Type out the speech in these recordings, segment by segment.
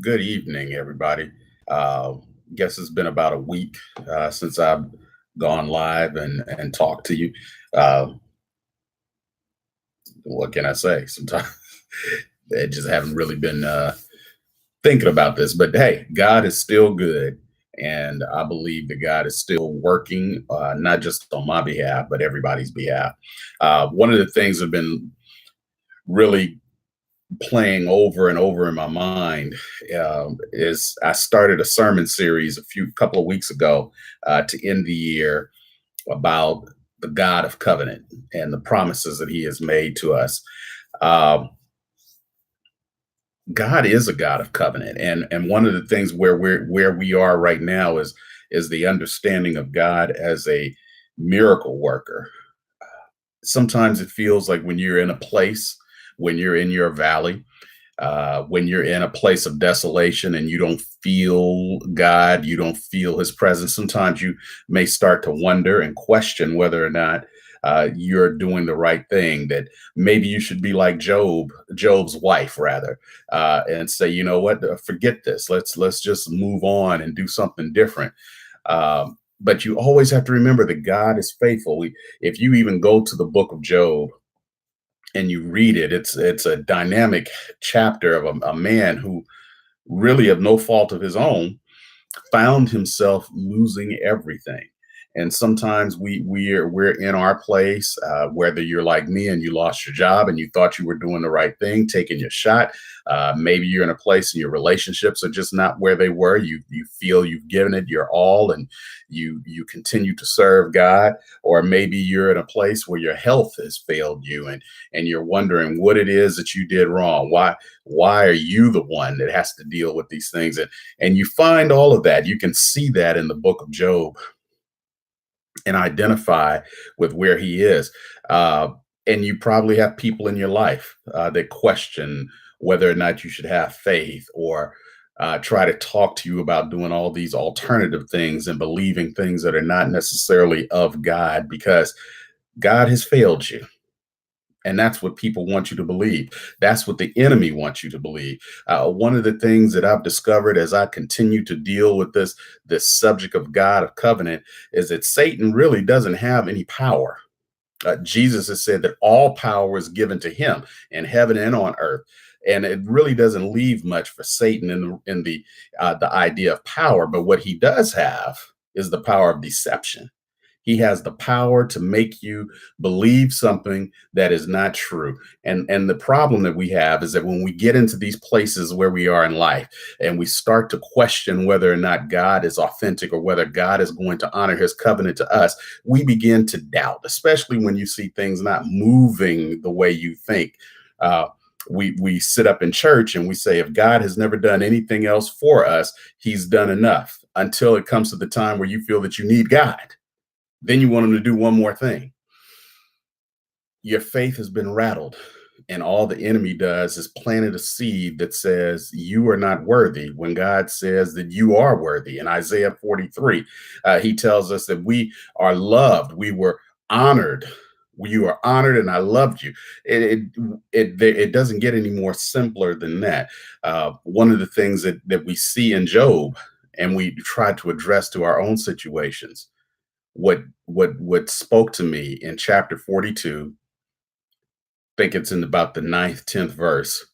Good evening, everybody. Uh, guess it's been about a week since I've gone live and talked to you. Uh, what can I say? Sometimes I just haven't really been thinking about this, but hey, God is still good, and I believe that God is still working, not just on my behalf, but everybody's behalf. One of the things I've been really playing over and over in my mind is I started a sermon series a couple of weeks ago to end the year about the God of covenant and the promises that He has made to us. Um, God is a God of covenant, and one of the things where we are right now is the understanding of God as a miracle worker. Sometimes it feels like when you're in a place, when you're in your valley, when you're in a place of desolation and you don't feel God, you don't feel His presence. Sometimes you may start to wonder and question whether or not you're doing the right thing. That maybe you should be like Job's wife, rather, and say, you know what, forget this. Let's just move on and do something different. But you always have to remember that God is faithful. If you even go to the book of Job and you read it, it's a dynamic chapter of a man who really of no fault of his own found himself losing everything. And sometimes we're in our place, whether you're like me and you lost your job and you thought you were doing the right thing, taking your shot. Maybe you're in a place and your relationships are just not where they were. You feel you've given it your all and you continue to serve God. Or maybe you're in a place where your health has failed you and you're wondering what it is that you did wrong. Why are you the one that has to deal with these things? And you find all of that. You can see that in the book of Job and identify with where he is. Uh, and you probably have people in your life that question whether or not you should have faith or try to talk to you about doing all these alternative things and believing things that are not necessarily of God because God has failed you. And that's what people want you to believe. That's what the enemy wants you to believe. One of the things that I've discovered as I continue to deal with this subject of God of covenant is that Satan really doesn't have any power. Jesus has said that all power is given to him in heaven and on earth. And it really doesn't leave much for Satan in the idea of power. But what he does have is the power of deception. He has the power to make you believe something that is not true. And the problem that we have is that when we get into these places where we are in life and we start to question whether or not God is authentic or whether God is going to honor his covenant to us, we begin to doubt, especially when you see things not moving the way you think. Uh, we sit up in church and we say, if God has never done anything else for us, he's done enough until it comes to the time where you feel that you need God. Then you want him to do one more thing. Your faith has been rattled. And all the enemy does is planted a seed that says you are not worthy when God says that you are worthy. In Isaiah 43, he tells us that we are loved. We were honored. You are honored, and I loved you. It doesn't get any more simpler than that. One of the things that we see in Job, and we try to address to our own situations, what spoke to me in chapter 42, think it's in about the ninth, 10th verse.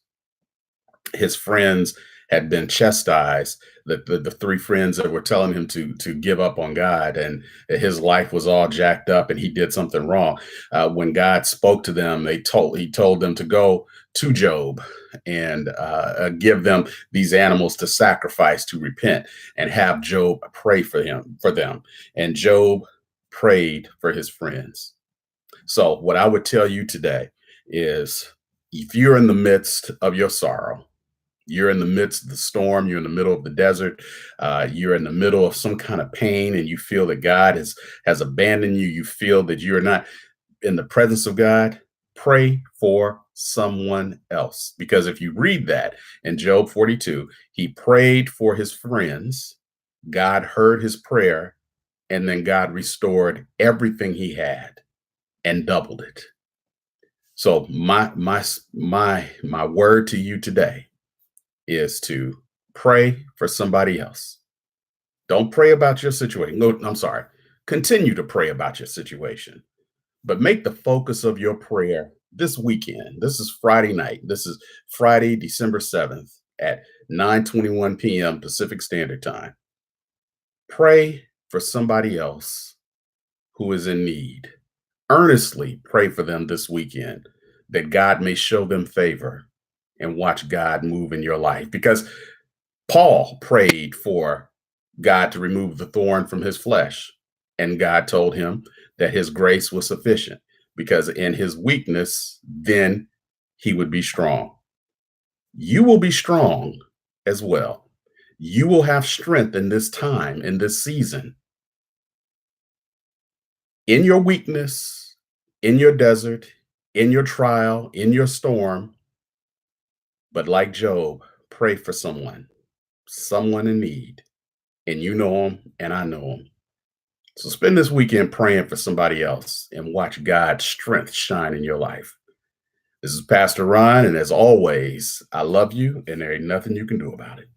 His friends had been chastised, the three friends that were telling him to give up on God and his life was all jacked up and he did something wrong. When God spoke to them, he told them to go to Job and give them these animals to sacrifice to repent and have Job pray for them. And Job prayed for his friends. So, what I would tell you today is if you're in the midst of your sorrow, you're in the midst of the storm, you're in the middle of the desert, you're in the middle of some kind of pain, and you feel that God has abandoned you, you feel that you're not in the presence of God, pray for someone else. Because if you read that in Job 42, he prayed for his friends, God heard his prayer, and then God restored everything he had and doubled it. So my word to you today is to Pray for somebody else. Don't pray about your situation. No, I'm sorry. Continue to pray about your situation, but make the focus of your prayer this weekend. This is Friday night. This is Friday, December 7th at 9:21 p.m. Pacific Standard Time. Pray for somebody else who is in need. Earnestly pray for them this weekend that God may show them favor and watch God move in your life. Because Paul prayed for God to remove the thorn from his flesh, and God told him that his grace was sufficient because in his weakness, then he would be strong. You will be strong as well. You will have strength in this time, in this season, in your weakness, in your desert, in your trial, in your storm. But like Job, pray for someone in need. And you know them, and I know them. So spend this weekend praying for somebody else and watch God's strength shine in your life. This is Pastor Ron, and as always, I love you, and there ain't nothing you can do about it.